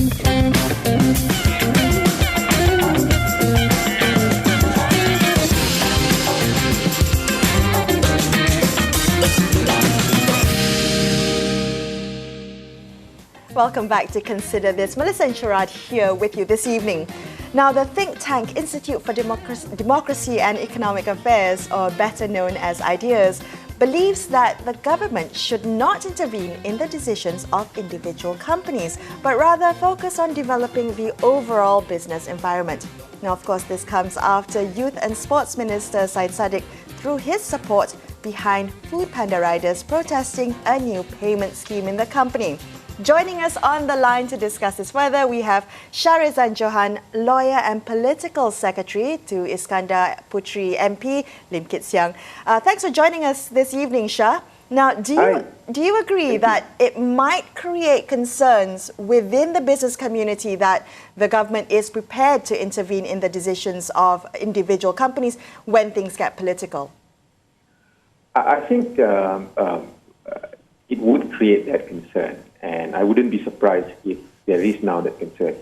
Welcome back to Consider This. Melisa and Sharaad here with you this evening. Now, the think tank Institute for Democracy and Economic Affairs, or better known as IDEAS, believes that the government should not intervene in the decisions of individual companies, but rather focus on developing the overall business environment. Now, of course, this comes after Youth and Sports Minister Syed Saddiq threw his support behind Food Panda riders protesting a new payment scheme in the company. Joining us on the line to discuss this further, we have Shahrizan Johan, lawyer and political secretary to Iskandar Puteri MP, Lim Kit Siang. Thanks for joining us this evening, Shah. Now, do you agree that it might create concerns within the business community that the government is prepared to intervene in the decisions of individual companies when things get political? I think it would create that concern. And I wouldn't be surprised if there is now that concern.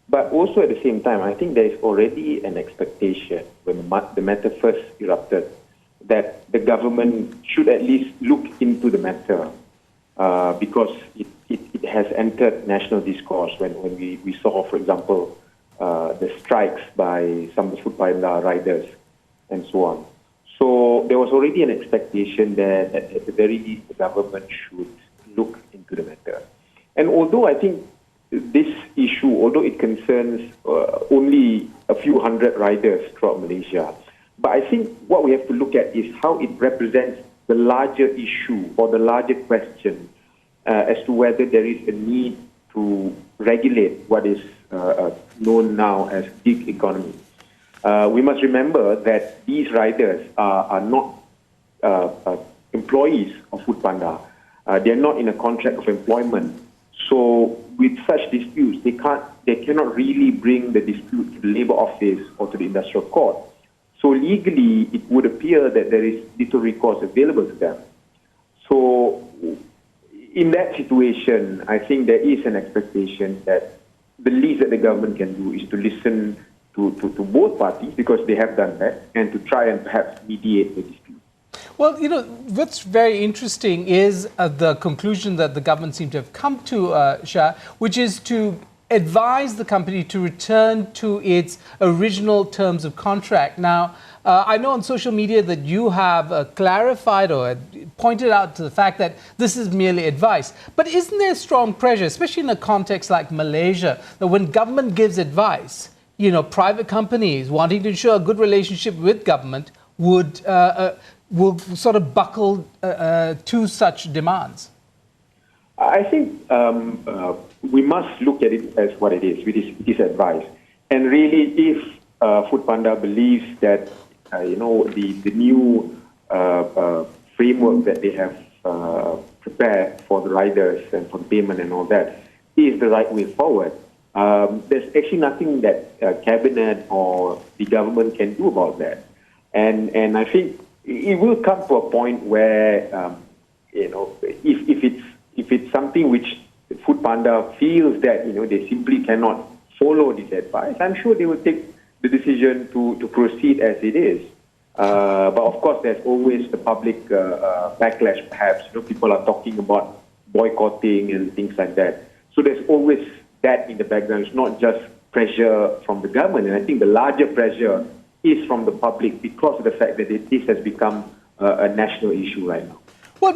But also at the same time, I think there is already an expectation when the matter first erupted that the government should at least look into the matter because it has entered national discourse when we saw, for example, the strikes by some of the Food Panda riders and so on. So there was already an expectation that at the very least the government should look into the matter. And although I think this issue, although it concerns only a few hundred riders throughout Malaysia, but I think what we have to look at is how it represents the larger issue or the larger question as to whether there is a need to regulate what is known now as gig economy. We must remember that these riders are not employees of Food Panda. They are not in a contract of employment. So with such disputes, they cannot really bring the dispute to the Labour Office or to the Industrial Court. So legally, it would appear that there is little recourse available to them. So in that situation, I think there is an expectation that the least that the government can do is to listen to both parties, because they have done that, and to try and perhaps mediate the dispute. Well, you know, what's very interesting is the conclusion that the government seemed to have come to, Shah, which is to advise the company to return to its original terms of contract. Now, I know on social media that you have clarified or pointed out to the fact that this is merely advice. But isn't there strong pressure, especially in a context like Malaysia, that when government gives advice, you know, private companies wanting to ensure a good relationship with government would will sort of buckle to such demands? I think we must look at it as what it is, which is advice. And really, if Food Panda believes that the new framework that they have prepared for the riders and for the payment and all that is the right way forward, there's actually nothing that cabinet or the government can do about that. And I think it will come to a point where, if it's something which Food Panda feels that, they simply cannot follow this advice, I'm sure they will take the decision to proceed as it is. But of course, there's always the public backlash, perhaps. People are talking about boycotting and things like that. So there's always that in the background. It's not just pressure from the government. And I think the larger pressure is from the public because of the fact that this has become a national issue right now. Well,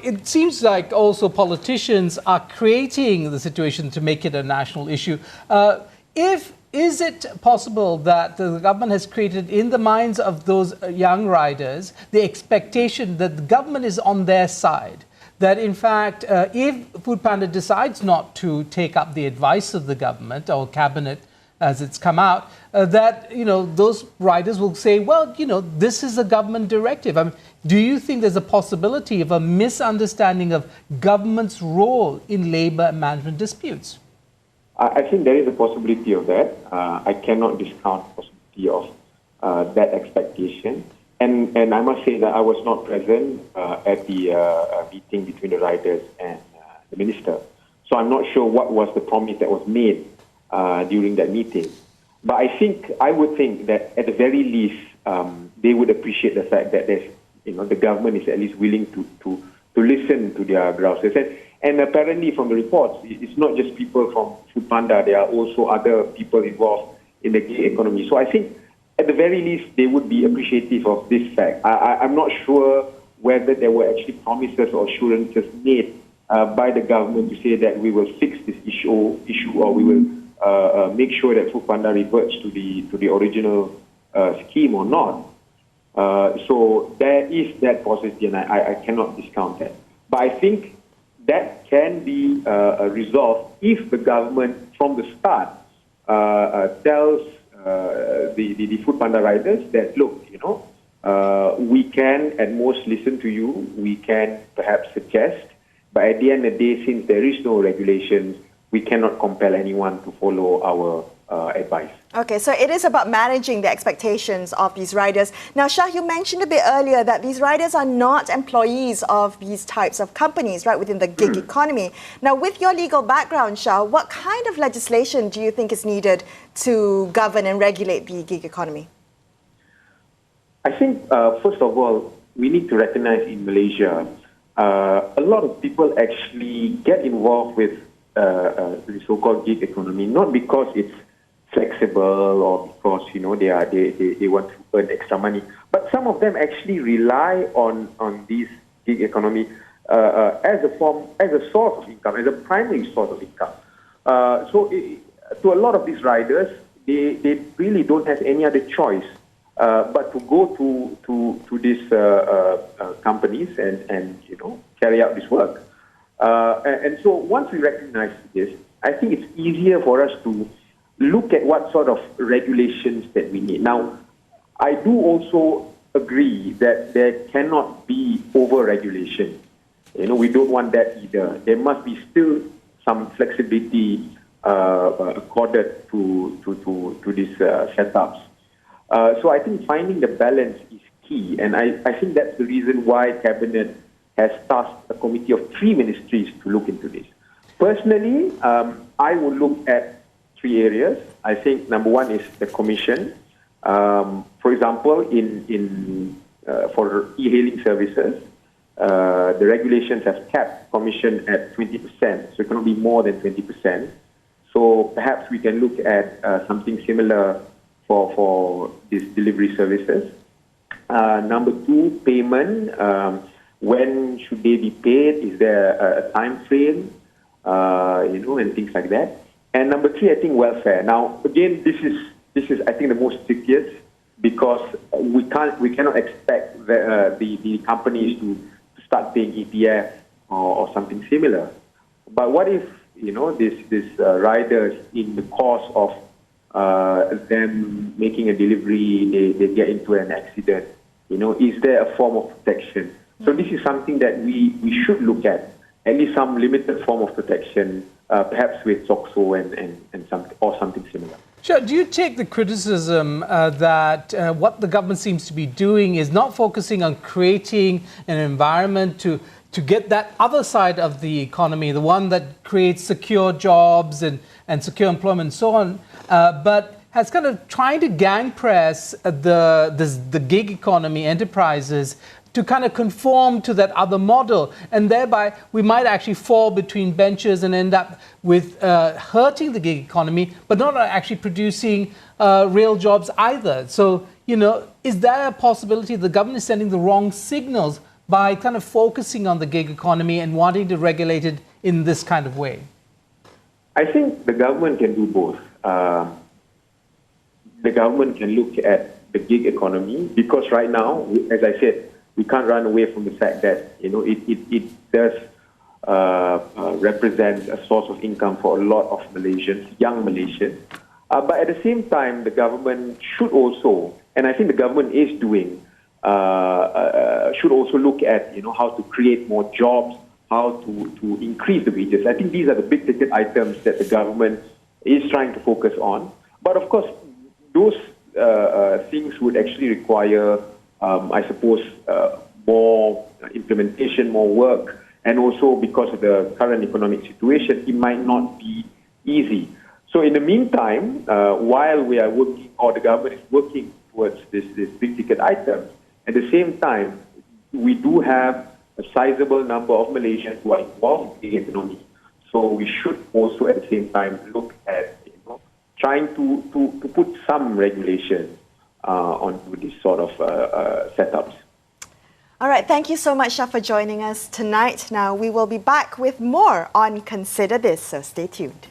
it seems like also politicians are creating the situation to make it a national issue. Is it possible that the government has created in the minds of those young riders the expectation that the government is on their side? That in fact, if Food Panda decides not to take up the advice of the government or cabinet as it's come out, that those riders will say, well, this is a government directive. I mean, do you think there's a possibility of a misunderstanding of government's role in labour and management disputes? I think there is a possibility of that. I cannot discount the possibility of that expectation. And I must say that I was not present at the meeting between the riders and the minister. So I'm not sure what was the promise that was made during that meeting. But I would think that at the very least, they would appreciate the fact that there's, the government is at least willing to listen to their grouses. And apparently from the reports, it's not just people from Food Panda, there are also other people involved in the gig economy. So I think at the very least, they would be appreciative of this fact. I'm not sure whether there were actually promises or assurances made by the government to say that we will fix this issue or we will make sure that Food Panda reverts to the original scheme or not. So there is that possibility, and I cannot discount that. But I think that can be resolved if the government, from the start, tells the Food Panda riders that, look, we can at most listen to you, we can perhaps suggest, but at the end of the day, since there is no regulations, we cannot compel anyone to follow our advice. Okay, so it is about managing the expectations of these riders. Now, Shah, you mentioned a bit earlier that these riders are not employees of these types of companies, right, within the gig economy. Now, with your legal background, Shah, what kind of legislation do you think is needed to govern and regulate the gig economy? I think, first of all, we need to recognize in Malaysia, a lot of people actually get involved with the so-called gig economy, not because it's flexible or because they want to earn extra money, but some of them actually rely on this gig economy as a source of income, as a primary source of income. To a lot of these riders, they really don't have any other choice but to go to these companies and carry out this work. And so once we recognize this, I think it's easier for us to look at what sort of regulations that we need. Now, I do also agree that there cannot be over-regulation. We don't want that either. There must be still some flexibility accorded to these setups. So I think finding the balance is key, and I think that's the reason why Cabinet has tasked a committee of 3 ministries to look into this. Personally, I would look at 3 areas. I think number 1 is the commission. For example, for e-hailing services, the regulations have capped commission at 20%, so it cannot be more than 20%. So perhaps we can look at something similar for these delivery services. Number 2, payment. When should they be paid? Is there a time frame? And things like that. And number 3, I think welfare. Now, again, this is I think the most trickiest, because we cannot expect the companies to start paying EPF or something similar. But what if these riders, in the course of them making a delivery, they get into an accident? Is there a form of protection? So this is something that we should look at least some limited form of protection, perhaps with SOXO and something similar. Sure. Do you take the criticism that what the government seems to be doing is not focusing on creating an environment to get that other side of the economy, the one that creates secure jobs and secure employment and so on, but has kind of trying to gang press the gig economy enterprises to kind of conform to that other model, and thereby we might actually fall between benches and end up with hurting the gig economy, but not actually producing real jobs either. So, is there a possibility the government is sending the wrong signals by kind of focusing on the gig economy and wanting to regulate it in this kind of way? I think the government can do both. The government can look at the gig economy, because right now, as I said, we can't run away from the fact that it does represent a source of income for a lot of Malaysians, young Malaysians. But at the same time, the government should also, and I think the government is doing, should also look at how to create more jobs, how to increase the wages. I think these are the big ticket items that the government is trying to focus on. But of course, those things would actually require, I suppose, more implementation, more work, And also because of the current economic situation, it might not be easy. So in the meantime, while we are working, or the government is working towards this big ticket item, at the same time, we do have a sizable number of Malaysians who are involved in the economy. So we should also at the same time look at trying to put some regulation onto these sort of setups. All right, thank you so much, Shah, for joining us tonight. Now, we will be back with more on Consider This, so stay tuned.